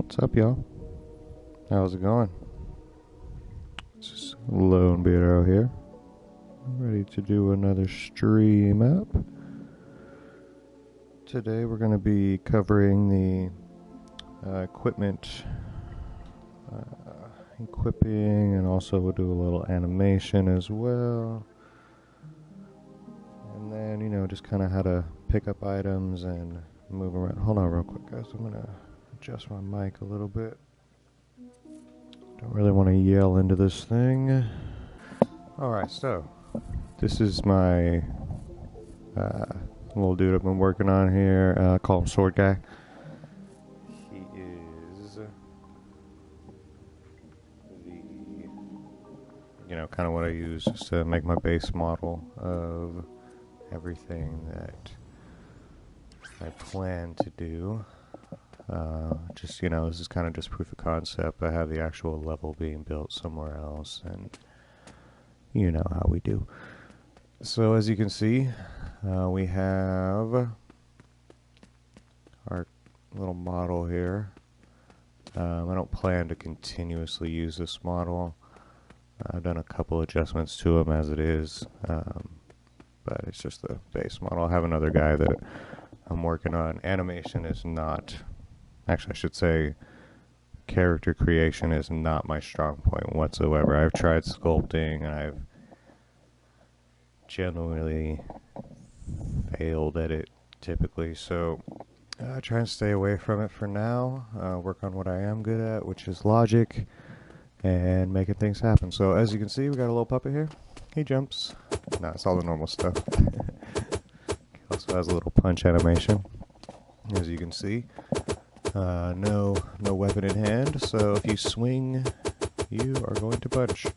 What's up, y'all? How's it going? It's just Lone Beardo here, ready to do another stream up. Today we're going to be covering the equipment, equipping, and also we'll do a little animation as well. And then, just kind of how to pick up items and move around. Hold on real quick, guys. I'm going to adjust my mic a little bit. Don't really want to yell into this thing. Alright, so this is my little dude I've been working on here. I call him Sword Guy. He is kind of what I use just to make my base model of everything that I plan to do. This is kind of just proof of concept. I have the actual level being built somewhere else, and you know how we do. So as you can see, we have our little model here. I don't plan to continuously use this model. I've done a couple adjustments to him as it is, but it's just the base model. I have another guy that I'm working on. Animation is not... Actually, I should say character creation is not my strong point whatsoever. I've tried sculpting, and I've generally failed at it typically, so I try and stay away from it for now. Work on what I am good at, which is logic and making things happen. So as you can see, we got a little puppet here. He jumps. Nah, it's all the normal stuff. He also has a little punch animation, as you can see. No weapon in hand, so if you swing, you are going to punch.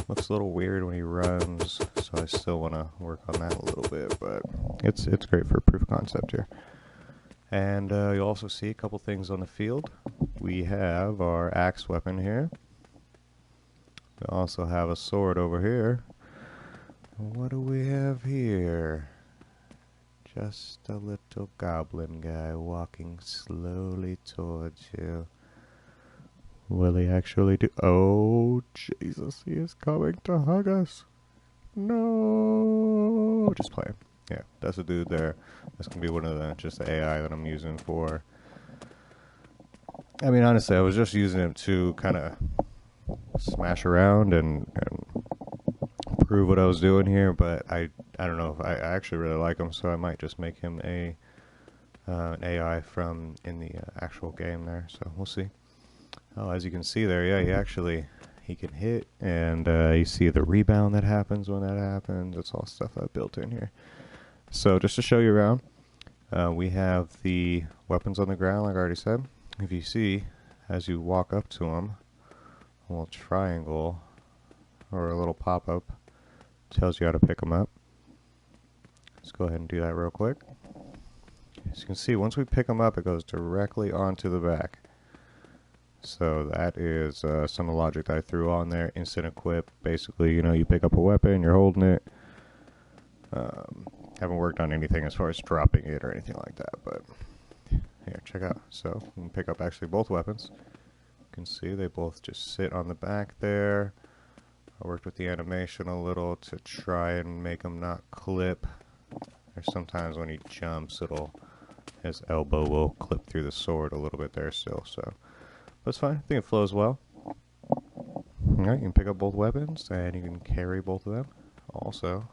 Looks a little weird when he runs, so I still want to work on that a little bit, but it's great for proof of concept here. And you'll also see a couple things on the field. We have our axe weapon here. We also have a sword over here. What do we have here? Just a little goblin guy walking slowly towards you. Will he actually do... Oh, Jesus, he is coming to hug us. No! Just playing. Yeah, that's a dude there. That's going to be one of just the AI that I'm using for... I mean, honestly, I was just using him to kind of smash around and prove what I was doing here, but I don't know if I actually really like him, so I might just make him an AI from in the actual game there, so we'll see. Oh, as you can see there, yeah, he can hit, and you see the rebound that happens when that happens. It's all stuff I built in here. So just to show you around, we have the weapons on the ground, like I already said. If you see, as you walk up to them, a little triangle or a little pop-up tells you how to pick them up. Let's go ahead and do that real quick. As you can see, once we pick them up, it goes directly onto the back. So that is some of the logic that I threw on there. Instant equip. Basically, you pick up a weapon, you're holding it. Haven't worked on anything as far as dropping it or anything like that, but here, check out. So we can pick up actually both weapons. You can see they both just sit on the back there. I worked with the animation a little to try and make him not clip. There's sometimes when he jumps, his elbow will clip through the sword a little bit there still, so. But it's fine, I think it flows well. Alright, you can pick up both weapons, and you can carry both of them. Also,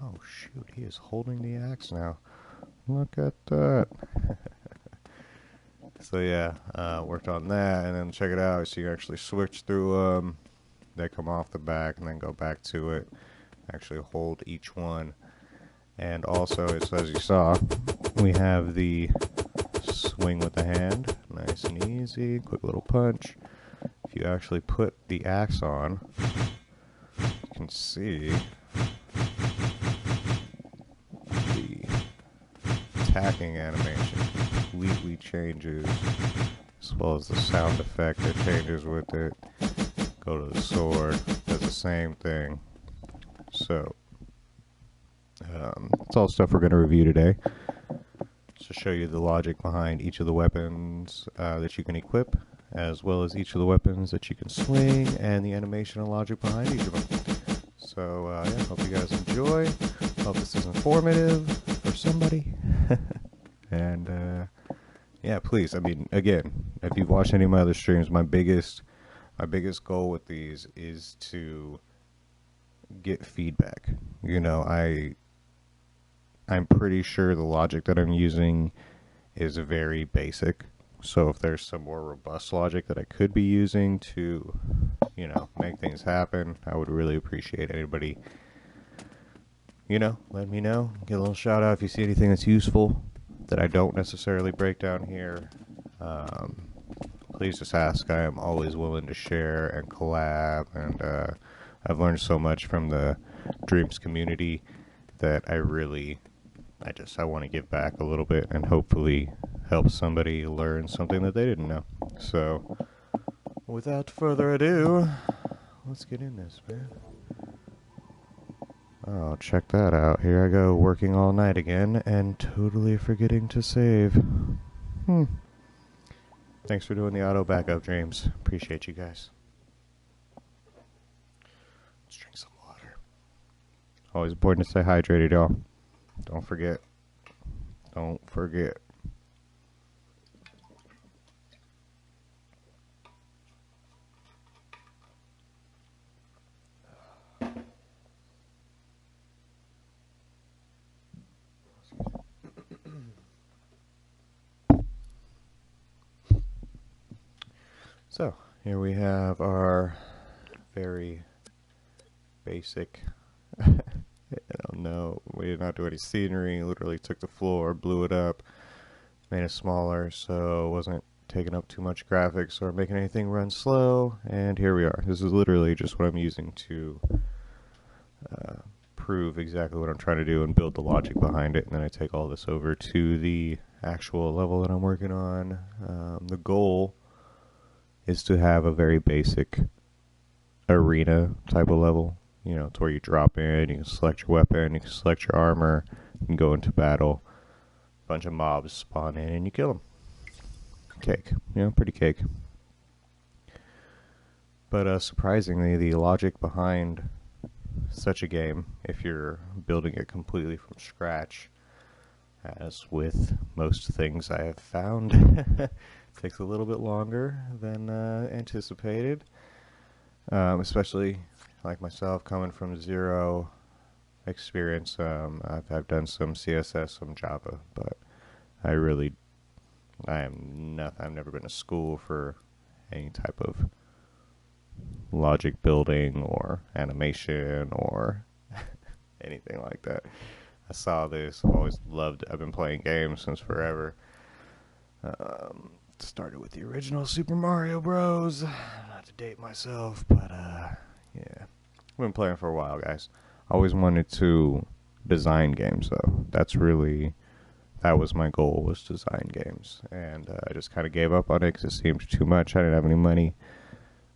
oh shoot, he is holding the axe now. Look at that. So yeah, worked on that, and then check it out, so you actually switch through they come off the back and then go back to it. Actually hold each one. And also, it's as you saw, we have the swing with the hand. Nice and easy. Quick little punch. If you actually put the axe on, you can see the attacking animation completely changes, as well as the sound effect that changes with it. Go to the sword, does the same thing. So, it's all stuff we're going to review today. to show you the logic behind each of the weapons that you can equip, as well as each of the weapons that you can swing, and the animation and logic behind each of them. So, yeah, hope you guys enjoy. Hope this is informative for somebody. And, yeah, please, I mean, again, if you've watched any of my other streams, my biggest goal with these is to get feedback. You know, I'm pretty sure the logic that I'm using is very basic. So if there's some more robust logic that I could be using to, you know, make things happen, I would really appreciate anybody, you know, let me know. Get a little shout out if you see anything that's useful that I don't necessarily break down here. Please just ask. I am always willing to share and collab, and I've learned so much from the Dreams community that I want to give back a little bit and hopefully help somebody learn something that they didn't know. So, without further ado, let's get in this, man. Oh, check that out. Here I go, working all night again and totally forgetting to save. Thanks for doing the auto backup, Dreams. Appreciate you guys. Let's drink some water. Always important to stay hydrated, y'all. Don't forget. Don't forget. So, here we have our very basic, I don't know, we did not do any scenery, literally took the floor, blew it up, made it smaller so it wasn't taking up too much graphics or making anything run slow, and here we are. This is literally just what I'm using to prove exactly what I'm trying to do and build the logic behind it, and then I take all this over to the actual level that I'm working on. The goal is to have a very basic arena type of level, you know, to where you drop in, you can select your weapon, you can select your armor, you can go into battle, a bunch of mobs spawn in, and you kill them. Cake, you know, pretty cake. But surprisingly, the logic behind such a game, if you're building it completely from scratch, as with most things I have found, takes a little bit longer than anticipated, especially like myself coming from zero experience. I've done some CSS, some Java, but I've never been to school for any type of logic building or animation or anything like that. I saw this, I've been playing games since forever. Started with the original Super Mario Bros. Not to date myself, but yeah. I've been playing for a while, guys. Always wanted to design games, though. That was my goal, was design games. And I just kind of gave up on it because it seemed too much. I didn't have any money.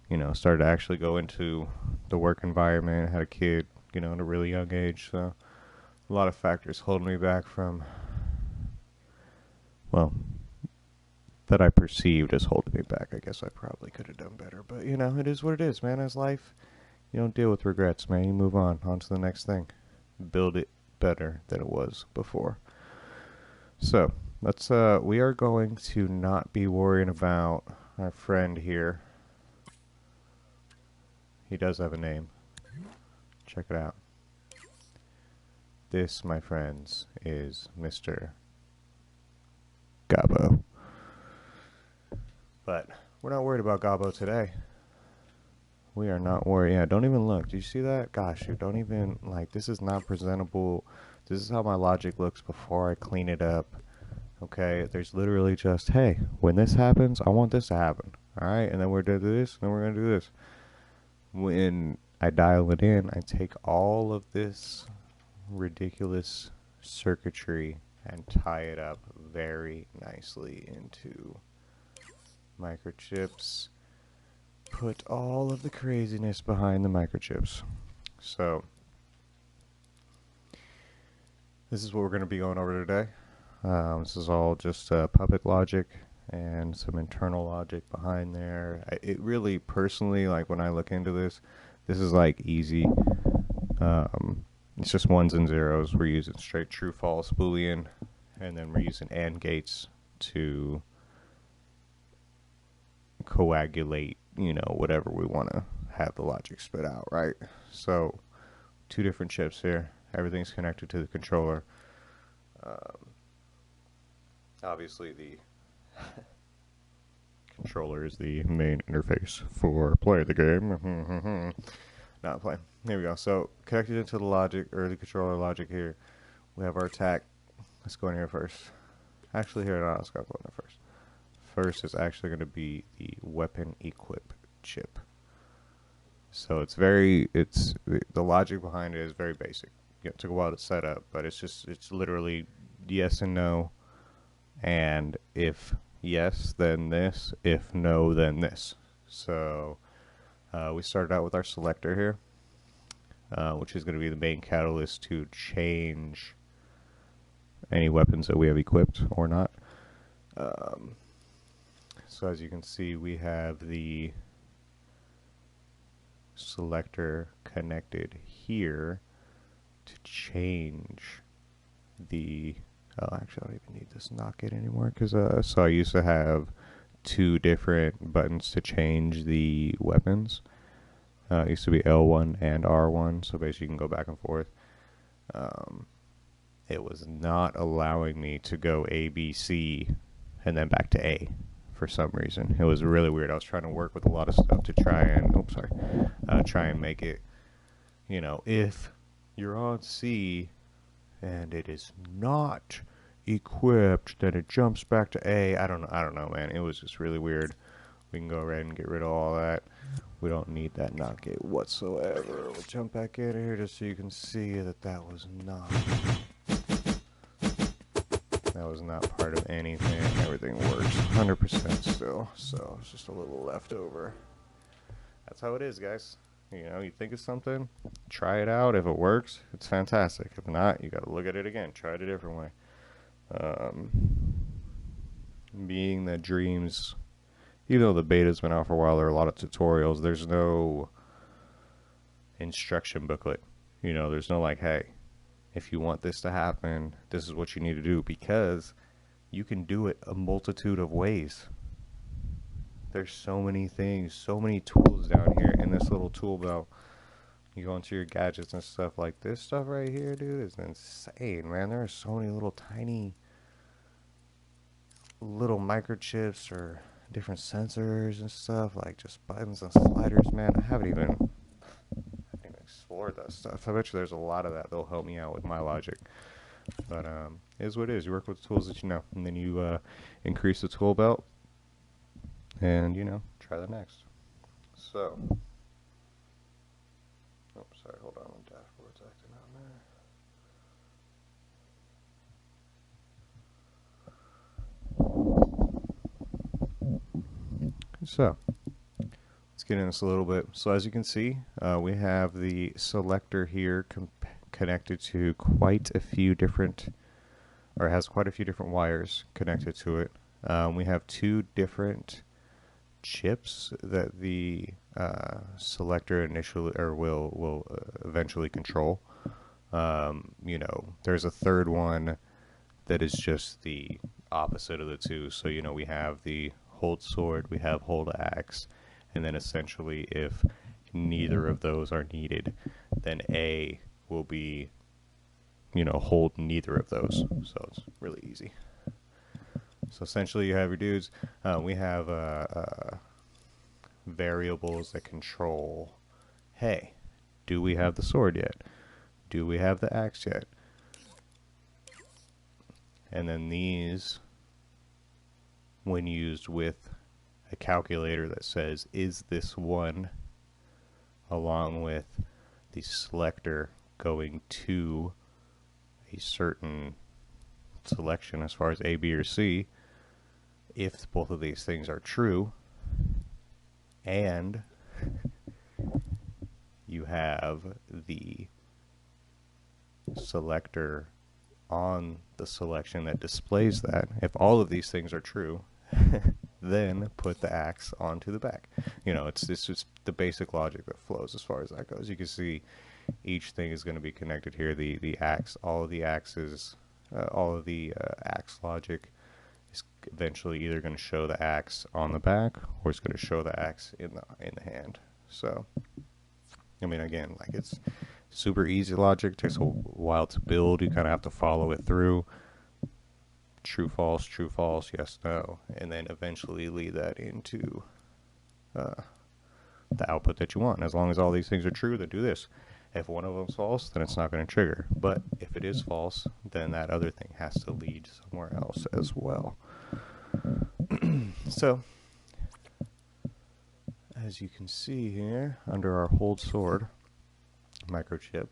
You know, started to actually go into the work environment. Had a kid, you know, at a really young age. So a lot of factors holding me back from, well, that I perceived as holding me back. I guess I probably could have done better. But, you know, it is what it is, man. As life, you don't deal with regrets, man. You move on to the next thing. Build it better than it was before. So, we are going to not be worrying about our friend here. He does have a name. Check it out. This, my friends, is Mr. Gabo. But we're not worried about Gabo today. We are not worried. Yeah, don't even look. Do you see that? Gosh, you don't even, like, this is not presentable. This is how my logic looks before I clean it up. Okay, there's literally just, hey, when this happens, I want this to happen. Alright, and then we're going to do this, and then we're going to do this. When I dial it in, I take all of this ridiculous circuitry and tie it up very nicely into microchips. Put all of the craziness behind the microchips. So, this is what we're going to be going over today. This is all just puppet logic and some internal logic behind there. It really, personally, like when I look into this, this is like easy. It's just ones and zeros. We're using straight true false boolean, and then we're using AND gates to coagulate, whatever we want to have the logic spit out, right? So, two different chips here. Everything's connected to the controller. Obviously, the controller is the main interface for playing the game. Not playing. There we go. So, connected into the logic, or the controller logic here, we have our attack. Let's go in here first. Actually, here, no, let's go in there first. First is actually going to be the weapon equip chip. So the logic behind it is very basic. It took a while to set up, but it's literally yes and no, and if yes, then this, if no, then this. So we started out with our selector here, which is going to be the main catalyst to change any weapons that we have equipped or not. So as you can see, we have the selector connected here to change the... Oh, actually, I don't even need this knock it anymore, because so I used to have two different buttons to change the weapons. It used to be L1 and R1, so basically you can go back and forth. It was not allowing me to go A, B, C, and then back to A for some reason. It was really weird. I was trying to work with a lot of stuff to try and make it, if you're on C and it is not equipped, then it jumps back to A. I don't know, man. It was just really weird. We can go ahead and get rid of all that. We don't need that knock gate whatsoever. We'll jump back in here just so you can see that that was not part of anything. Everything works 100% still. So it's just a little left over. That's how it is, guys. You think of something, try it out. If it works, it's fantastic. If not, you got to look at it again. Try it a different way. Being that Dreams, even though the beta's been out for a while, there are a lot of tutorials. There's no instruction booklet. There's no like, hey, if you want this to happen, this is what you need to do, because you can do it a multitude of ways. There's so many things, so many tools down here in this little tool belt. You go into your gadgets and stuff, like this stuff right here, dude, is insane, man. There are so many little tiny little microchips or different sensors and stuff, like just buttons and sliders, man. I haven't even explored that stuff. I bet you there's a lot of that that'll help me out with my logic. But it is what it is. You work with the tools that you know, and then you increase the tool belt, and try the next. So, oh, sorry, hold on, the dashboard's acting out there. So, let's get into this a little bit. So as you can see, we have the selector here connected to quite a few different, or has quite a few different wires connected to it. We have two different chips that the selector initially, or will eventually control. There's a third one that is just the opposite of the two. So we have the hold sword, we have hold axe, and then essentially if neither of those are needed, then A will be hold neither of those. So it's really easy. So essentially you have your dudes. We have variables that control, hey, do we have the sword yet? Do we have the axe yet? And then these, when used with a calculator that says, is this one, along with the selector going to a certain selection as far as A, B, or C, if both of these things are true, and you have the selector on the selection that displays that. If all of these things are true, then put the axe onto the back. You know, it's just the basic logic that flows as far as that goes. You can see each thing is going to be connected here. The axe, all of the axes, all of the axe logic is eventually either going to show the axe on the back or it's going to show the axe in the hand. So, I mean, again, like, it's super easy logic. Takes a while to build. You kind of have to follow it through. True, false, yes, no, and then eventually lead that into the output that you want. And as long as all these things are true, then do this. If one of them's false, then it's not going to trigger. But if it is false, then that other thing has to lead somewhere else as well. So, as you can see here, under our hold sword microchip,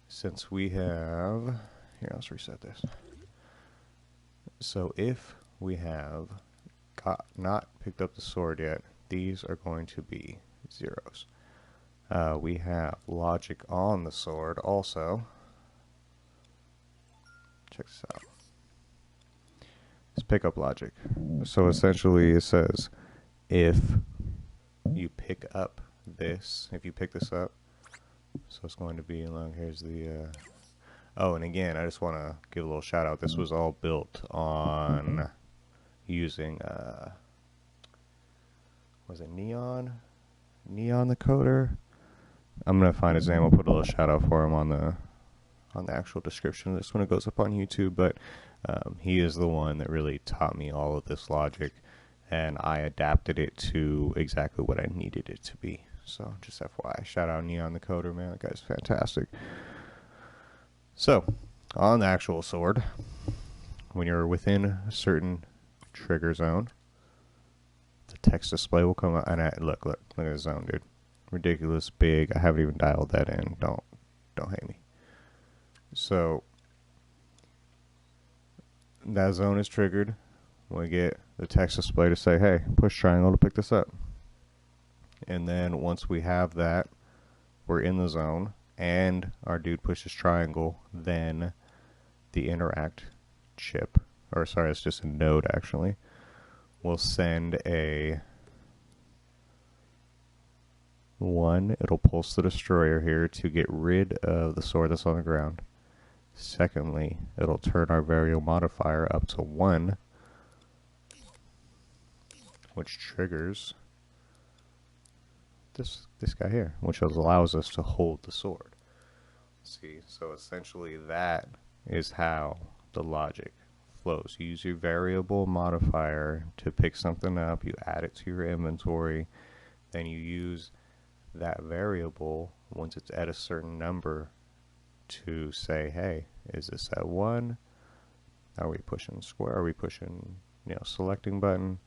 since we have... Here, let's reset this. So if we have not picked up the sword yet, these are going to be zeros. We have logic on the sword also. Check this out. It's pickup logic. So essentially it says if you pick up this, if you pick this up, so it's going to be along, here's the... Oh, and again, I just want to give a little shout out. This was all built on using, was it Neon the coder? I'm going to find his name. I'll put a little shout out for him on the actual description of this when it goes up on YouTube. But he is the one that really taught me all of this logic, and I adapted it to exactly what I needed it to be. So just FYI, shout out Neon the coder, man. That guy's fantastic. So, on the actual sword, when you're within a certain trigger zone, the text display will come out. And look at the zone, dude. Ridiculous big. I haven't even dialed that in. Don't hate me. So, that zone is triggered. We get the text display to say, hey, push triangle to pick this up. And then once we have that, we're in the zone, and our dude pushes triangle, then the interact chip, or sorry, it's just a node actually, will send a 1. It'll pulse the destroyer here to get rid of the sword that's on the ground. Secondly, it'll turn our variable modifier up to 1, which triggers this guy here, which allows us to hold the sword. See, so essentially that is how the logic flows. You use your variable modifier to pick something up, you add it to your inventory, then you use that variable once it's at a certain number to say, hey, is this at 1? Are we pushing square? Are we pushing, selecting button?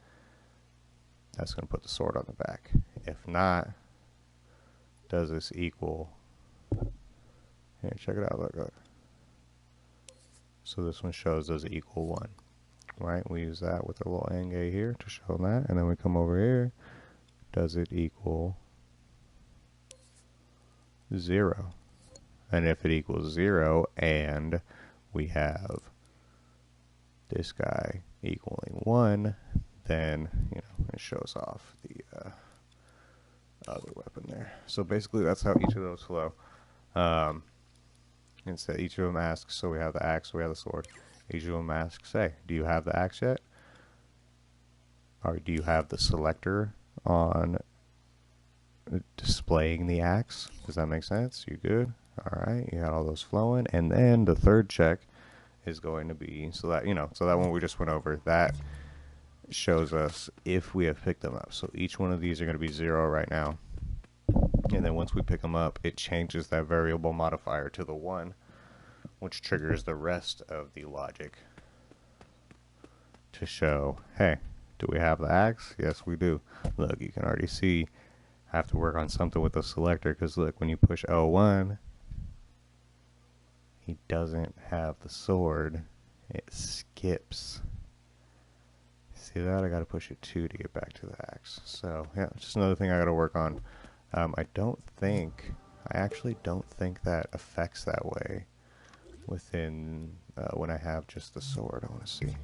That's going to put the sword on the back. If not, does this equal... Here, check it out. Look. So this one shows does it equal 1. Right? We use that with a little AND gate here to show that. And then we come over here. Does it equal 0? And if it equals 0 and we have this guy equaling 1, then, it shows off the other weapon there. So basically that's how each of those flow. Instead, each of them asks, so we have the axe, we have the sword. Each of them asks, hey, do you have the axe yet? Or do you have the selector on displaying the axe? Does that make sense? You good? Alright, you got all those flowing. And then the third check is going to be, so that one we just went over, that shows us if we have picked them up. So each one of these are going to be 0 right now. And then once we pick them up, it changes that variable modifier to the 1, which triggers the rest of the logic to show, hey, do we have the axe? Yes, we do. Look, you can already see I have to work on something with the selector, because look, when you push L1, he doesn't have the sword. It skips. See that? I got to push it 2 to get back to the axe. So, yeah, just another thing I got to work on. I actually don't think that affects that way within when I have just the sword. I want to see.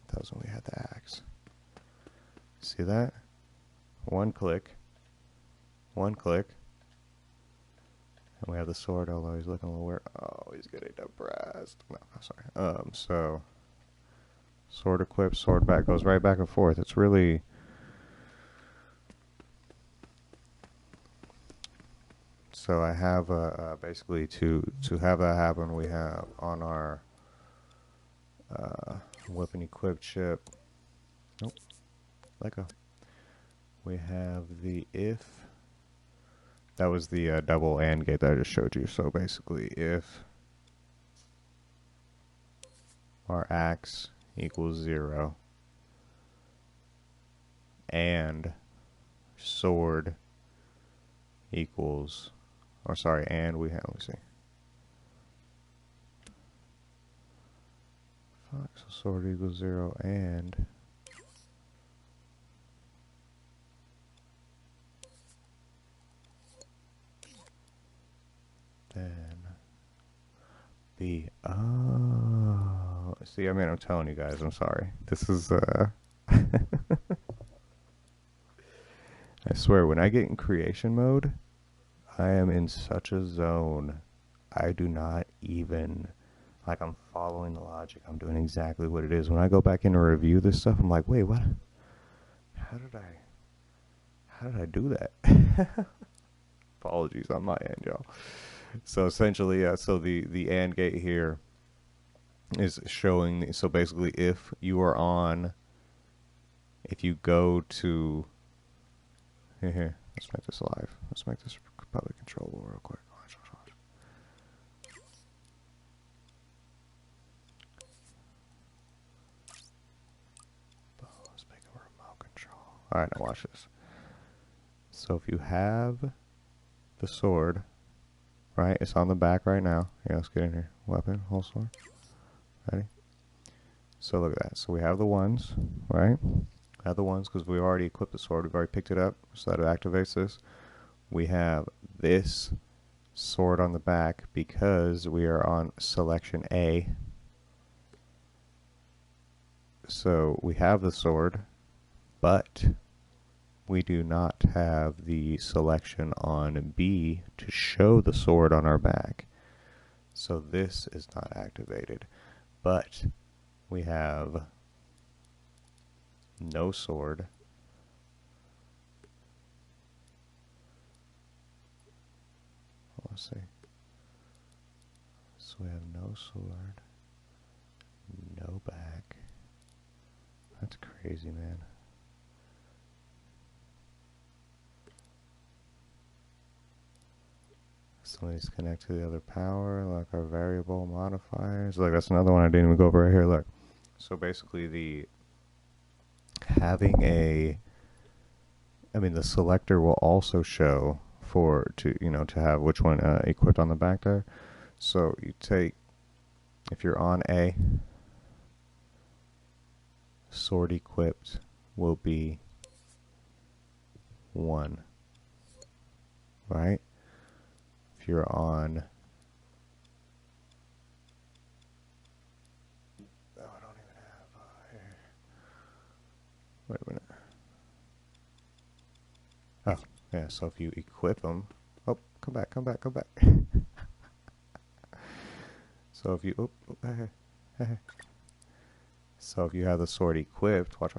That was when we had the axe. See that? One click. One click. And we have the sword, although he's looking a little weird. Oh, he's getting depressed. No, I'm sorry. So sword equipped, sword back, goes right back and forth. It's really so I have basically to have that happen. We have on our weapon equipped chip. Nope, let go. We have the if. That was the double AND gate that I just showed you. So basically, if our axe equals 0 and sword equals, or sorry, and we have, let me see. Fuck, so sword equals 0 and then B. Oh, see, I mean, I'm telling you guys, I'm sorry. This is, I swear, when I get in creation mode, I am in such a zone. I do not even, like, I'm following the logic. I'm doing exactly what it is. When I go back in to review this stuff, I'm like, wait, what? How did I do that? Apologies on my end, y'all. So essentially, yeah, so the AND gate here is showing, so basically if you are on, if you go to, here, let's make this live. Let's make this public controllable real quick. Watch. Let's make a remote control. Alright, now watch this. So if you have the sword, right, it's on the back right now. Here, let's get in here. Weapon, whole sword. Ready? So look at that. So we have the ones, right? We have the ones because we already equipped the sword. We've already picked it up, so that it activates this. We have this sword on the back because we are on selection A. So we have the sword, but we do not have the selection on B to show the sword on our back. So this is not activated. But we have no sword. Let's see. So we have no sword, no back. That's crazy, man. Somebody's connect to the other power, like our variable modifiers. Look, that's another one I didn't even go over right here. Look. So basically the having a, I mean, the selector will also show for, to have which one equipped on the back there. So you take, if you're on A, sword equipped will be 1, right? If you're on, oh, I don't even have here. Wait a minute. Oh, yeah, so if you equip them, oh, come back. So if you, hey. So if you have the sword equipped, watch.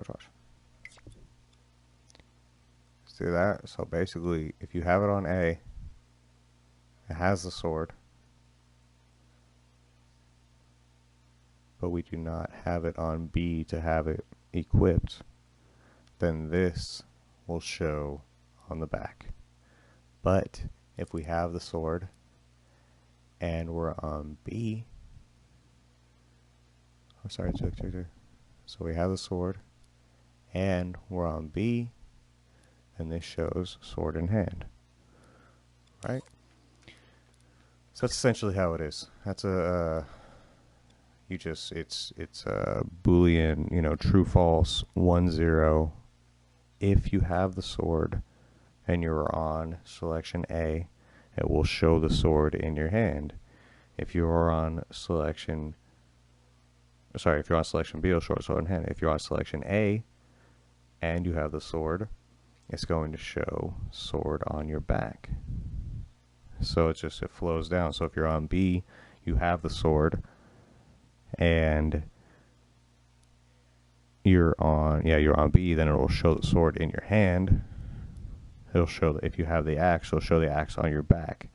See that? So basically, if you have it on A, it has the sword, but we do not have it on B to have it equipped, then this will show on the back. But if we have the sword and we're on B, oh, sorry, check. So we have the sword and we're on B, and this shows sword in hand, right? So that's essentially how it is. That's a it's a Boolean, true false 1 0 if you have the sword and you're on selection A it will show the sword in your hand. If you're on selection, if you're on selection B, it'll show the sword in hand. If you're on selection A and you have the sword, it's going to show sword on your back. So it flows down. So if you're on B, you have the sword, and you're on B, then it will show the sword in your hand. It'll show that if you have the axe, it'll show the axe on your back.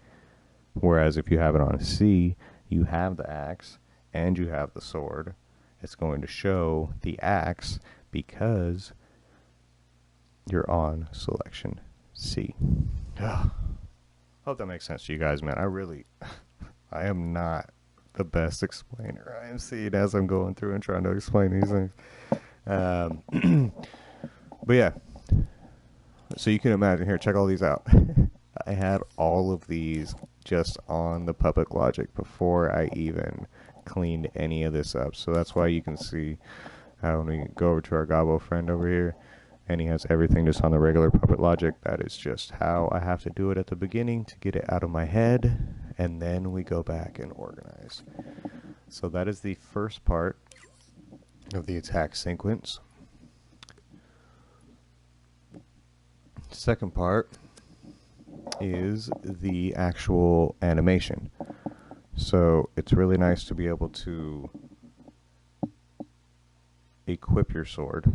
Whereas if you have it on C, you have the axe and you have the sword. It's going to show the axe because you're on selection C. Hope that makes sense to you guys, man. I am not the best explainer. I am seeing as I'm going through and trying to explain these things. But yeah, so you can imagine here, check all these out. I had all of these just on the Puppet Logic before I even cleaned any of this up. So that's why you can see how when we go over to our Gobbo friend over here, and he has everything just on the regular Puppet Logic. That is just how I have to do it at the beginning to get it out of my head, and then we go back and organize. So that is the first part of the attack sequence. Second part is the actual animation. So it's really nice to be able to equip your sword,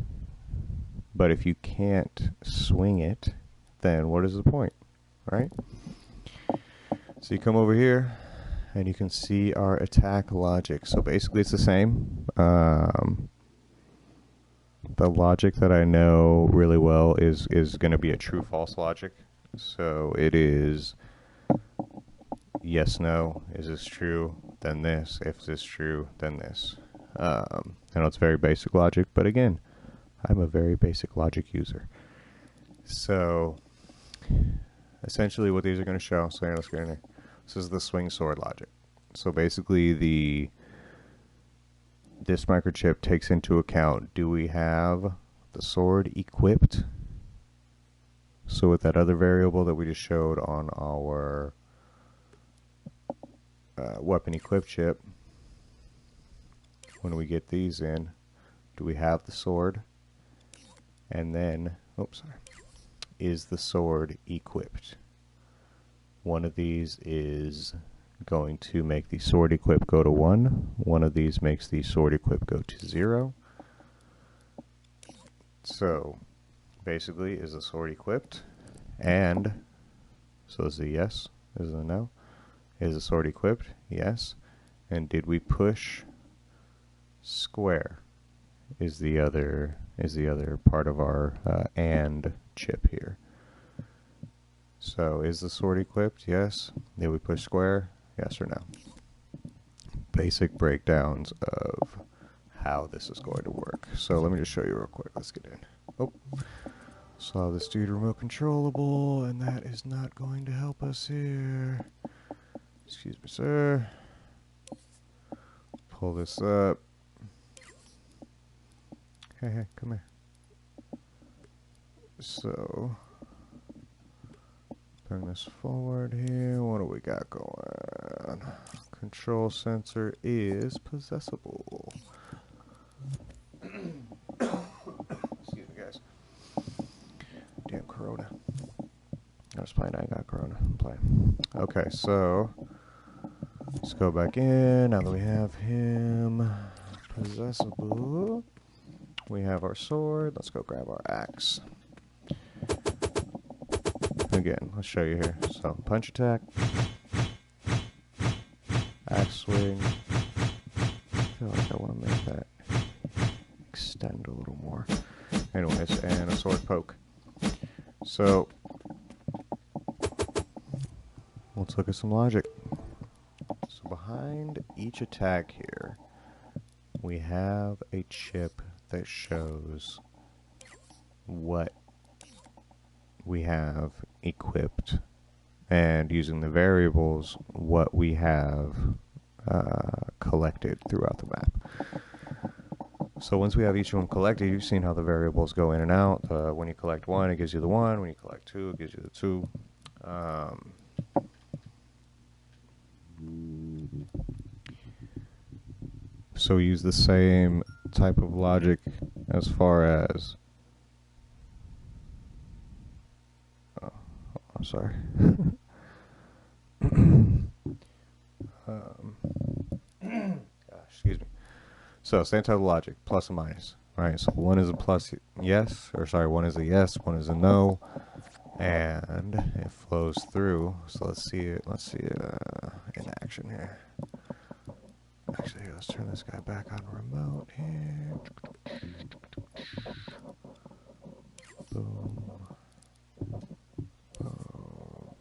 but if you can't swing it, then what is the point, right? So you come over here and you can see our attack logic. So basically it's the same. The logic that I know really well is going to be a true-false logic. So it is yes, no, is this true, then this, if this is true, then this. I know it's very basic logic, but again, I'm a very basic logic user. So essentially what these are going to show, so here, let's get in there. This is the swing sword logic. So basically this microchip takes into account, do we have the sword equipped? So with that other variable that we just showed on our weapon equip chip, when we get these in, do we have the sword? And then, is the sword equipped? One of these is going to make the sword equip go to 1. One of these makes the sword equip go to 0. So basically, is the sword equipped? And so is the yes, is the no? Is the sword equipped? Yes. And did we push square? Is the other part of our and chip here. So is the sword equipped? Yes. Did we push square? Yes or no? Basic breakdowns of how this is going to work. So let me just show you real quick. Let's get in. Oh, saw this dude remote controllable, and that is not going to help us here. Excuse me, sir. Pull this up. Hey, come here. So bring this forward here. What do we got going? Control sensor is possessable. Excuse me, guys. Damn Corona. I was playing. I got Corona. I'm playing. Okay, so let's go back in. Now that we have him possessable, we have our sword. Let's go grab our axe. Again, let's show you here. So, punch attack, axe swing. I feel like I want to make that extend a little more. Anyways, and a sword poke. So, let's look at some logic. So, behind each attack here, we have a chip that shows what we have equipped, and using the variables what we have collected throughout the map. So once we have each one collected, you've seen how the variables go in and out. When you collect 1, it gives you the 1. When you collect 2, it gives you the 2. So we use the same type of logic as far as... Oh, I'm sorry. Excuse me. So same type of logic, plus and minus. Alright, so one is a plus yes, or sorry, one is a yes, one is a no, and it flows through. So let's see it in action here. Actually, here, let's turn this guy back on remote here. Boom. Boom.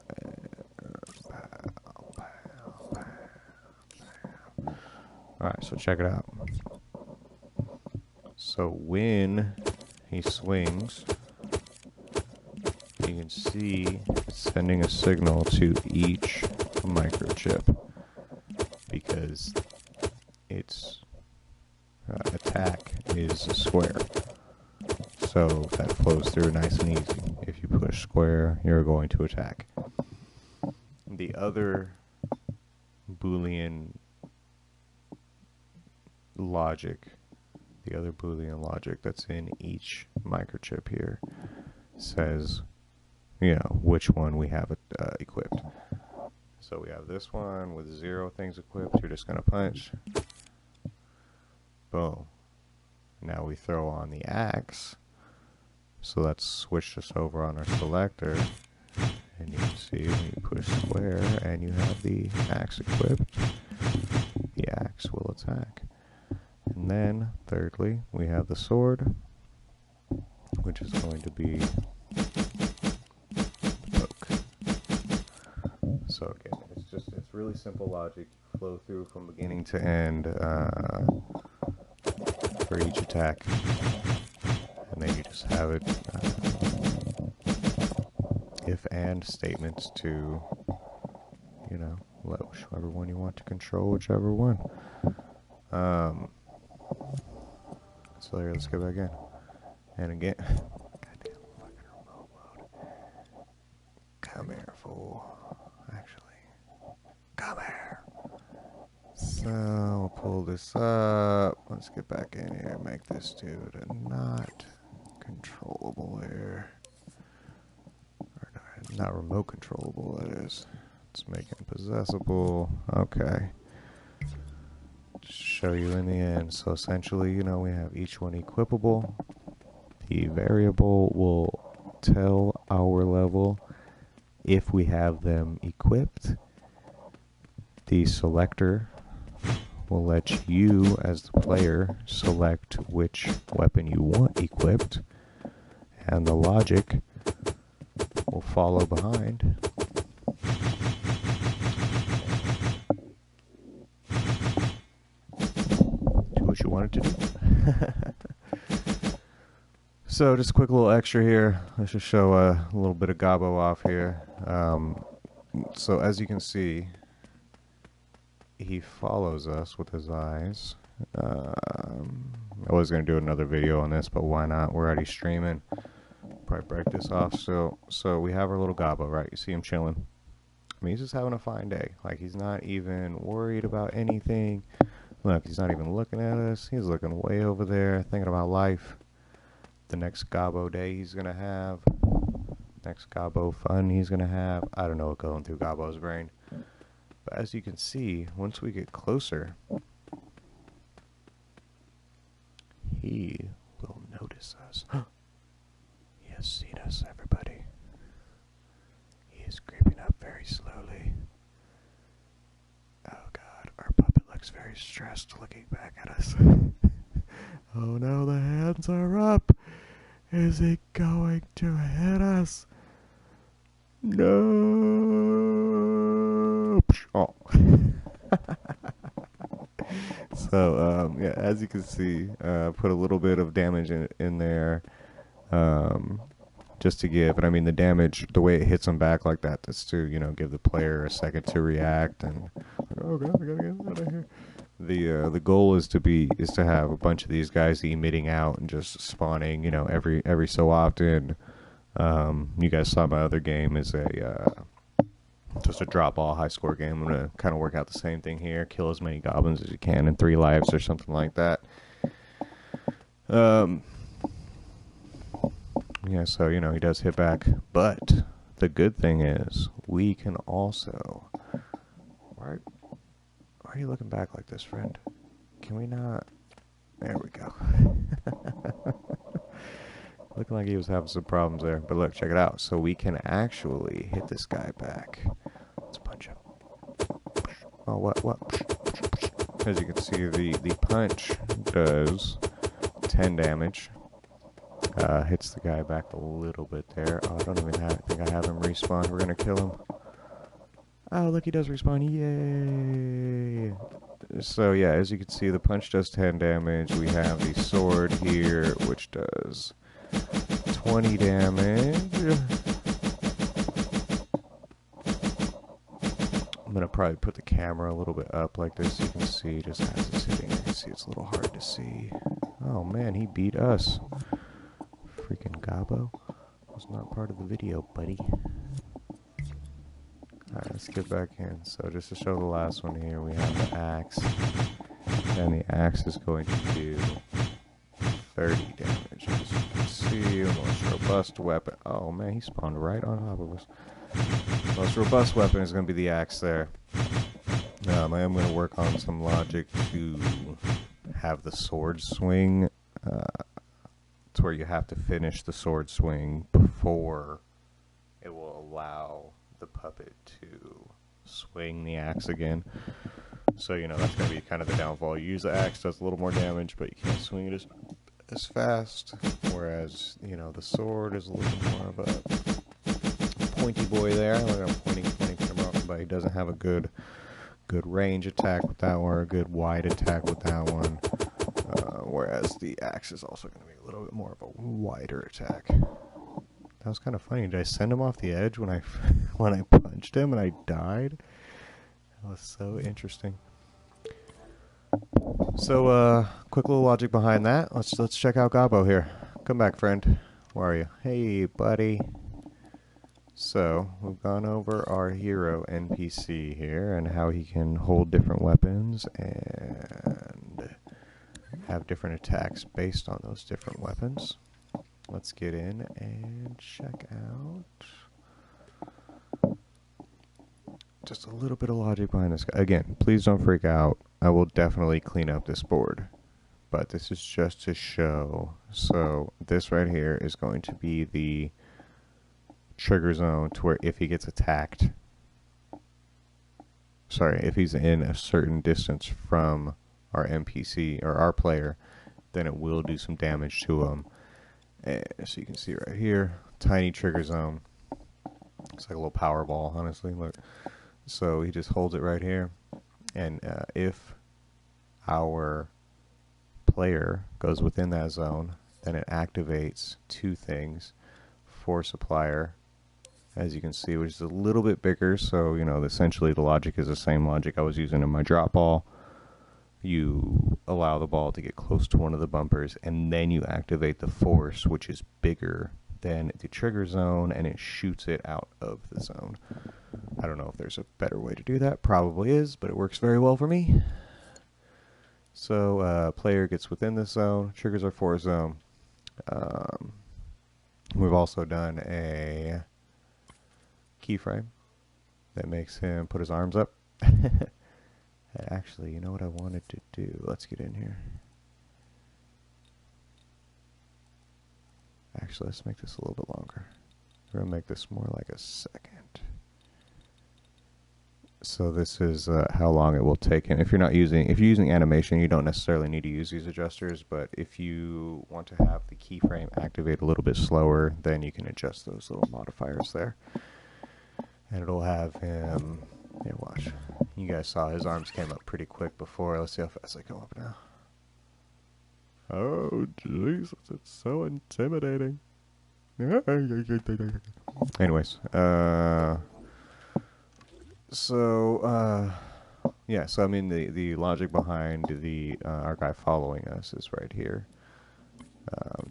Pow, pow, pow. Alright, so check it out. So when he swings, you can see it's sending a signal to each microchip because its attack is a square. So that flows through nice and easy. If you push square, you're going to attack. The other Boolean logic that's in each microchip here says, you know, which one we have equipped. So we have this one with 0 things equipped. You're just going to punch. Boom. Now we throw on the axe. So let's switch this over on our selector. And you can see when you push square and you have the axe equipped, the axe will attack. And then, thirdly, we have the sword, which is going to be the poke. So again, it's really simple logic. Flow through from beginning to end for each attack. And then you just have it if and statements to, you know, let whichever one you want to control, whichever one. So here, let's go back in. And again, goddamn fucking remote mode. Come here, fool. Actually, come here. So we'll pull this up. Let's get back in here. Make this dude a not controllable here. Or not remote controllable, that is. Let's make him possessable. Okay. Show you in the end. So essentially, you know, we have each one equipable. The variable will tell our level if we have them equipped. The selector will let you, as the player, select which weapon you want equipped, and the logic will follow behind. Do what you wanted to do. So just a quick little extra here. Let's just show a little bit of Gobbo off here. So as you can see, he follows us with his eyes. I was going to do another video on this, but why not? We're already streaming. Probably break this off. So we have our little Gobbo, right? You see him chilling. I mean, he's just having a fine day. Like, he's not even worried about anything. Look, he's not even looking at us. He's looking way over there, thinking about life. The next Gobbo day he's going to have. Next Gobbo fun he's going to have. I don't know what's going through Gobbo's brain. But as you can see, once we get closer, he will notice us. He has seen us, everybody. He is creeping up very slowly. Oh God, our puppet looks very stressed looking back at us. Oh no, the hands are up. Is he going to hit us? No. Oh. So, yeah, as you can see, put a little bit of damage in there, just to give. But I mean, the damage, the way it hits him back like that, that's to, you know, give the player a second to react. And oh God, I gotta get out of here. The goal is to have a bunch of these guys emitting out and just spawning, you know, every so often. You guys saw my other game is a Just a drop all high score game. I'm going to kind of work out the same thing here. Kill as many goblins as you can in 3 lives or something like that. Yeah, so, you know, he does hit back. But the good thing is we can also... Why are you looking back like this, friend? Can we not... There we go. Looking like he was having some problems there. But look, check it out. So we can actually hit this guy back. Let's punch him. Oh, what? As you can see, the punch does 10 damage. Hits the guy back a little bit there. Oh, I don't even think I have him respawn. We're going to kill him. Oh, look, he does respawn. Yay! So, yeah, as you can see, the punch does 10 damage. We have the sword here, which does 20 damage. I'm going to probably put the camera a little bit up like this so you can see just as it's hitting. You can see it's a little hard to see. Oh, man, he beat us. Freaking Gabo. Was not part of the video, buddy. Alright, let's get back in. So just to show the last one here, we have the axe. And the axe is going to do 30 damage. As you can see, the most robust weapon. Oh man, he spawned right on top of us. The most robust weapon is going to be the axe there. I am going to work on some logic to have the sword swing to where you have to finish the sword swing before it will allow the puppet to swing the axe again. So, you know, that's going to be kind of the downfall. You use the axe, does a little more damage, but you can't swing it as fast. Whereas, you know, the sword is a little more of a pointy boy there. Look, I'm pointing him up, but he doesn't have a good range attack with that one, or a good wide attack with that one. Whereas the axe is also going to be a little bit more of a wider attack. That was kind of funny. Did I send him off the edge when I punched him and I died? That was so interesting. So, quick little logic behind that. Let's check out Gabo here. Come back, friend. Where are you? Hey, buddy. So, we've gone over our hero NPC here and how he can hold different weapons and have different attacks based on those different weapons. Let's get in and check out just a little bit of logic behind this guy. Again, please don't freak out. I will definitely clean up this board, but this is just to show. So this right here is going to be the trigger zone to where if he gets attacked, if he's in a certain distance from our NPC or our player, then it will do some damage to him. And so you can see right here, tiny trigger zone. It's like a little power ball, honestly. Look. So he just holds it right here. And if our player goes within that zone, then it activates 2 things. Force applier, as you can see, which is a little bit bigger. So, you know, essentially the logic is the same logic I was using in my drop ball. You allow the ball to get close to one of the bumpers, and then you activate the force, which is bigger than the trigger zone, and it shoots it out of the zone. I don't know if there's a better way to do that. Probably is, but it works very well for me. So, player gets within this zone, triggers our force zone. We've also done a keyframe that makes him put his arms up. Actually, you know what I wanted to do? Let's get in here. Actually, let's make this a little bit longer. We're going to make this more like a second. So this is how long it will take him. If you're using animation, you don't necessarily need to use these adjusters, but if you want to have the keyframe activate a little bit slower, then you can adjust those little modifiers there. And it'll have him, here, watch. You guys saw his arms came up pretty quick before. Let's see how fast they come up now. Oh, Jesus, it's so intimidating. Anyways, yeah, so I mean the logic behind our guy following us is right here.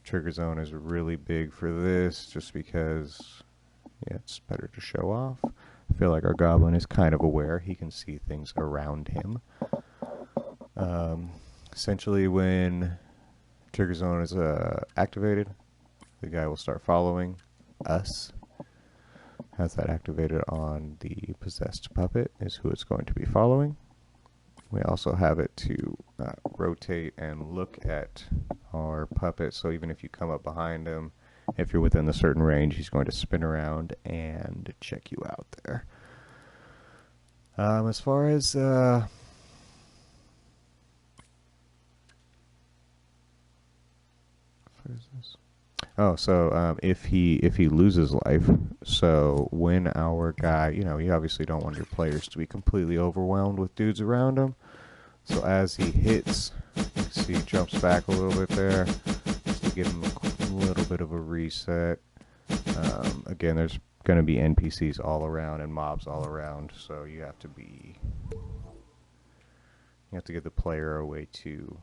Trigger zone is really big for this just because, yeah, it's better to show off. I feel like our goblin is kind of aware. He can see things around him. Essentially, when trigger zone is activated, the guy will start following us. Has that activated on the possessed puppet is who it's going to be following. We also have it to rotate and look at our puppet, so even if you come up behind him, if you're within a certain range, he's going to spin around and check you out there. As far as where is this? Oh, so if he loses life, so when our guy, you obviously don't want your players to be completely overwhelmed with dudes around him. So as he hits, you see he jumps back a little bit there, just to give him a little bit of a reset. Again, there's going to be NPCs all around and mobs all around, so you have to give the player a way to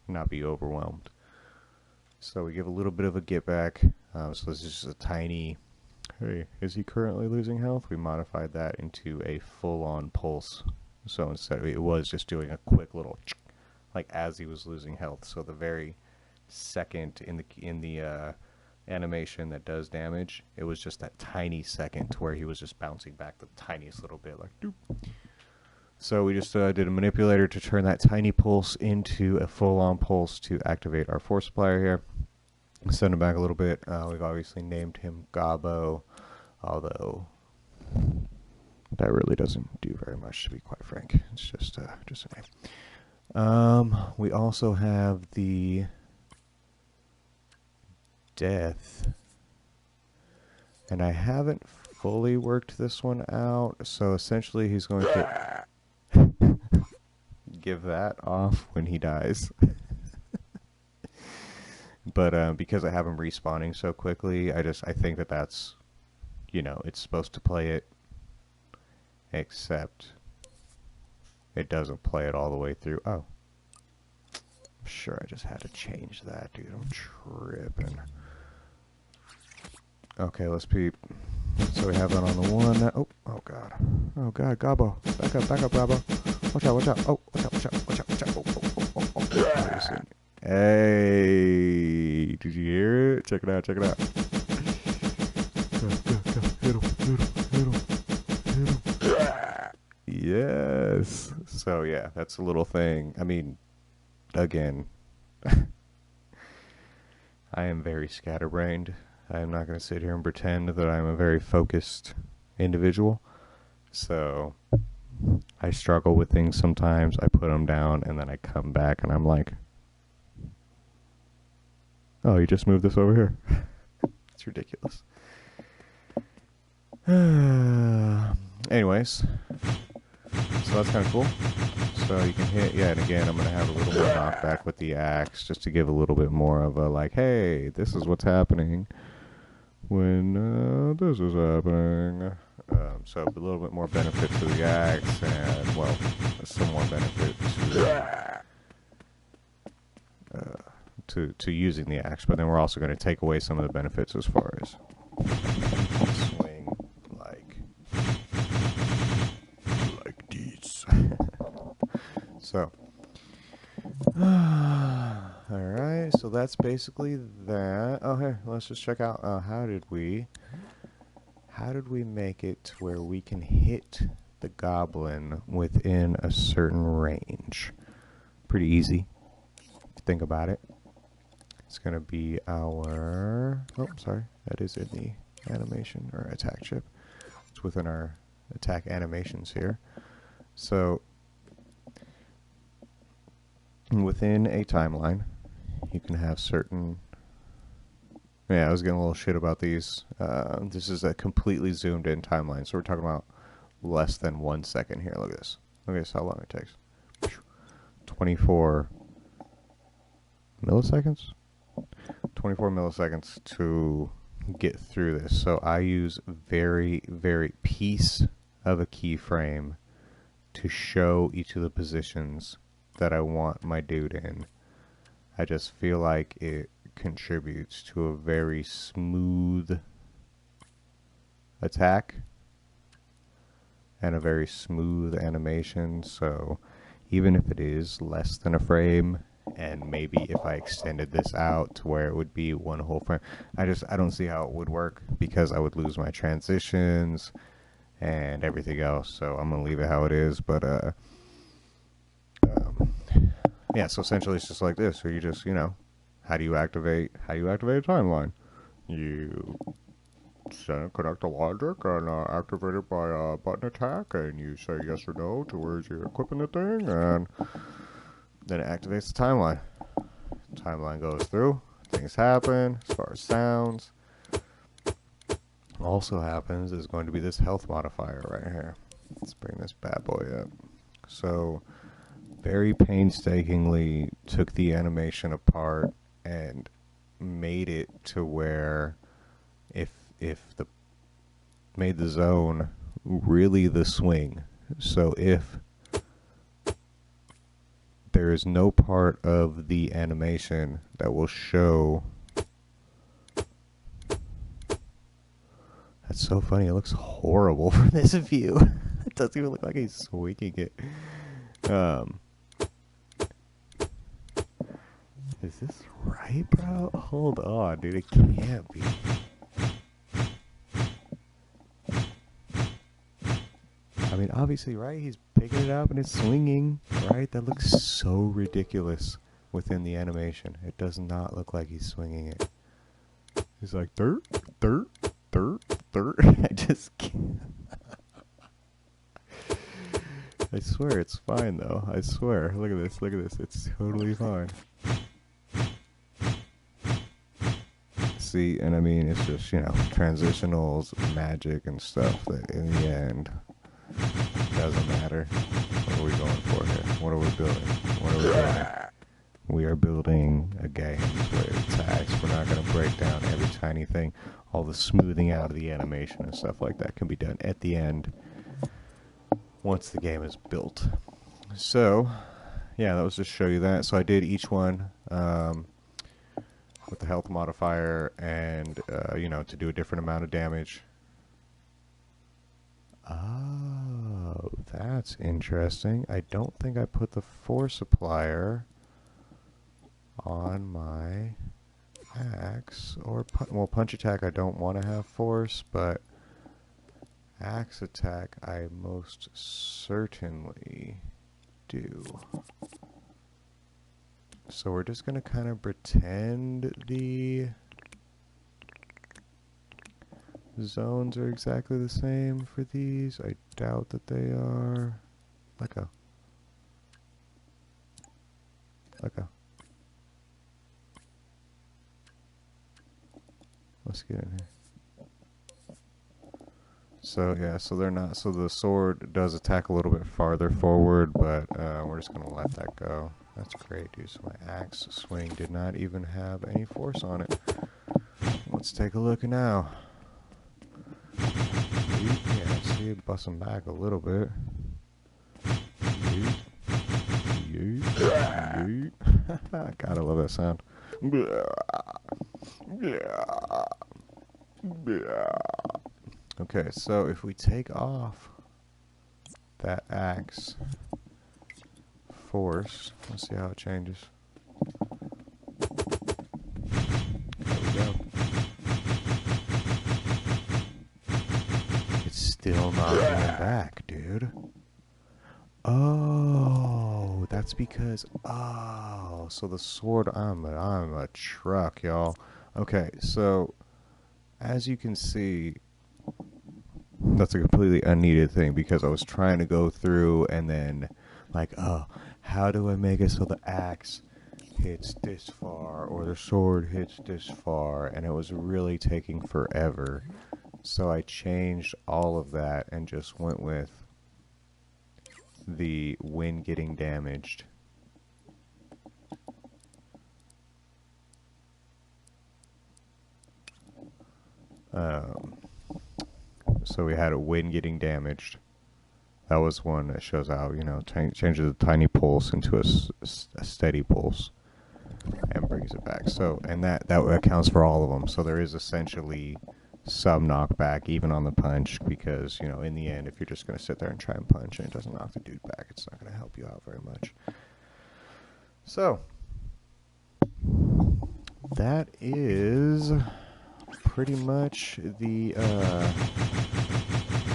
not be overwhelmed. So we give a little bit of a get back. So this is just a tiny, hey, is he currently losing health? We modified that into a full-on pulse. So instead, it was just doing a quick little, like as he was losing health. So the very second in the animation that does damage, it was just that tiny second to where he was just bouncing back the tiniest little bit, like doop. So we just did a manipulator to turn that tiny pulse into a full-on pulse to activate our force supplier here. Send him back a little bit. We've obviously named him Gobbo, although that really doesn't do very much, to be quite frank. It's just a name. We also have the death, and I haven't fully worked this one out. So essentially, he's going to give that off when he dies. But because I have him respawning so quickly, I think that's, it's supposed to play it, except it doesn't play it all the way through. Oh. I'm sure I just had to change that, dude. I'm tripping. Okay, let's peep. So we have that on the one. Oh god. Oh god, Gobbo. Back up, Gobbo. Watch out. Oh, watch out. Oh. Hey, did you hear it? Check it out. Go. Hit him. Yes. So yeah, that's a little thing. I mean, again, I am very scatterbrained. I am not going to sit here and pretend that I'm a very focused individual. So I struggle with things sometimes. I put them down and then I come back and I'm like, oh, you just moved this over here. It's ridiculous. Anyways, so that's kind of cool. So you can hit, yeah, and again, I'm going to have a little more knockback with the axe just to give a little bit more of a, like, hey, this is what's happening when this is happening. So a little bit more benefit to the axe and, well, some more benefit to using the axe, but then we're also going to take away some of the benefits as far as swing like this. So, alright, so that's basically that. Oh, here, let's just check out, how did we make it to where we can hit the goblin within a certain range? Pretty easy, if you think about it. It's going to be our, that is in the animation or attack chip. It's within our attack animations here. So, within a timeline, you can have certain, I was getting a little shit about these. This is a completely zoomed in timeline, so we're talking about less than 1 second here. Look at this. Look at this, how long it takes. 24 milliseconds? 24 milliseconds to get through this. So I use very, very piece of a keyframe to show each of the positions that I want my dude in. I just feel like it contributes to a very smooth attack and a very smooth animation. So even if it is less than a frame, and maybe if I extended this out to where it would be one whole frame, I don't see how it would work because I would lose my transitions and everything else. So I'm gonna leave it how it is. But um, yeah. So essentially, it's just like this. So you just how do you activate a timeline? You connect the logic and activate it by a button attack, and you say yes or no to where you're equipping the thing, and then it activates the timeline. Timeline goes through, things happen as far as sounds. Also happens is going to be this health modifier right here. Let's bring this bad boy up. So very painstakingly took the animation apart and made it to where if the made the zone really the swing. So if there is no part of the animation that will show. That's so funny. It looks horrible from this view. It doesn't even look like he's swinging it. Is this right, bro? Hold on, dude. It can't be. I mean, obviously, right? He's picking it up and it's swinging, right? That looks so ridiculous within the animation. It does not look like he's swinging it. He's like, dirt, dirt, dirt, dirt. I just can't. I swear it's fine, though. I swear. Look at this. Look at this. It's totally fine. See, and I mean, it's just, transitionals, magic, and stuff that in the end doesn't matter. What are we going for here? What are we building? What are we building? We are building a game where it attacks. We're not going to break down every tiny thing. All the smoothing out of the animation and stuff like that can be done at the end once the game is built. So, yeah, that was just to show you that. So I did each one with the health modifier and, to do a different amount of damage. Oh, that's interesting. I don't think I put the force applier on my axe or punch attack. I don't want to have force, but axe attack I most certainly do. So we're just gonna kind of pretend the zones are exactly the same for these. I doubt that they are. Let go. Let's get in here. So yeah, so they're not. So the sword does attack a little bit farther forward, but we're just gonna let that go. That's great, dude. So my axe swing did not even have any force on it. Let's take a look now. Yeah, see it busting back a little bit. God, I love that sound. Okay, so if we take off that axe force, let's see how it changes. There we go. It's still not going back, dude. Oh, that's because, so the sword, I'm a truck, y'all. Okay, so as you can see, that's a completely unneeded thing because I was trying to go through and then like, oh, how do I make it so the axe hits this far or the sword hits this far? And it was really taking forever. So I changed all of that and just went with the when getting damaged. So we had a when getting damaged. That was one that shows how, changes the tiny pulse into a steady pulse and brings it back. So, and that accounts for all of them. So there is essentially some knockback even on the punch, because, you know, in the end, if you're just going to sit there and try and punch and it doesn't knock the dude back, it's not going to help you out very much. So that is pretty much the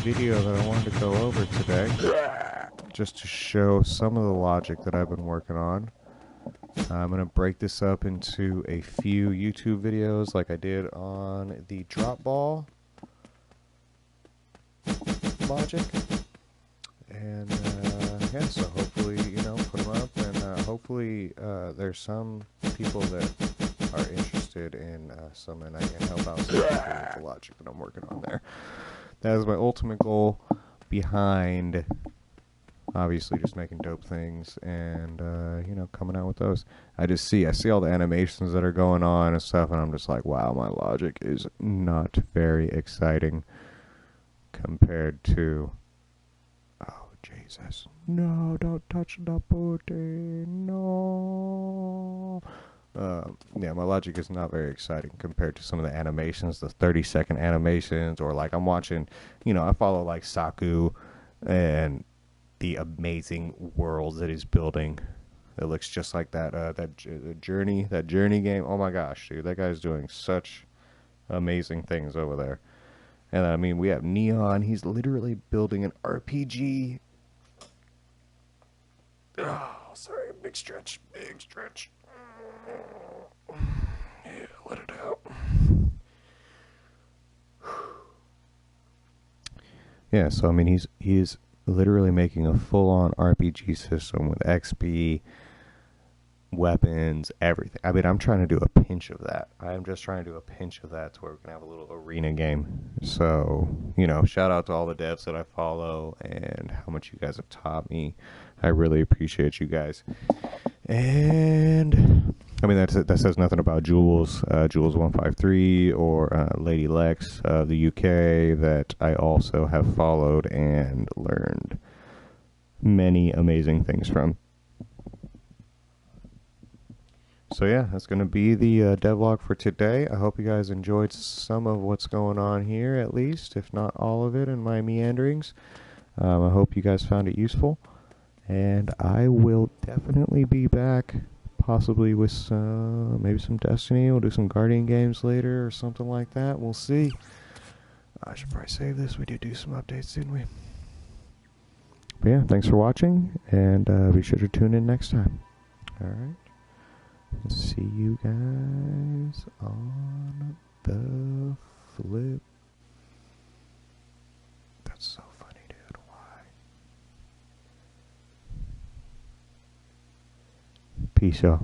video that I wanted to go over today, just to show some of the logic that I've been working on. I'm going to break this up into a few YouTube videos like I did on the drop ball logic. And yeah, so hopefully, you know, put them up, and hopefully there's some people that are interested in some, and I can help out some people with the logic that I'm working on there. That is my ultimate goal behind, obviously, just making dope things and, you know, coming out with those. I see all the animations that are going on and stuff, and I'm just like, wow, my logic is not very exciting compared to, oh, Jesus. No, don't touch the booty. No. Yeah, my logic is not very exciting compared to some of the animations, the 30-second animations, or like I'm watching, you know, I follow like Saku and the amazing worlds that he's building. It looks just like that journey game. Oh my gosh, dude, that guy's doing such amazing things over there. And I mean, we have Neon. He's literally building an RPG. Oh, sorry, big stretch. Yeah, let it out. Yeah, so I mean, he's literally making a full-on RPG system with XP, weapons, everything. I mean, I'm trying to do a pinch of that. I'm just trying to do a pinch of that to where we can have a little arena game. So, you know, shout out to all the devs that I follow and how much you guys have taught me. I really appreciate you guys. And I mean, that says nothing about Jules, Jules153, or Lady Lex of the UK, that I also have followed and learned many amazing things from. So yeah, that's going to be the devlog for today. I hope you guys enjoyed some of what's going on here, at least, if not all of it, in my meanderings. I hope you guys found it useful. And I will definitely be back, possibly with maybe some Destiny. We'll do some Guardian games later or something like that. We'll see. I should probably save this. We did do some updates, didn't we? But yeah, thanks for watching, and be sure to tune in next time. Alright. See you guys on the flip. That's so funny, dude. Why? Peace out.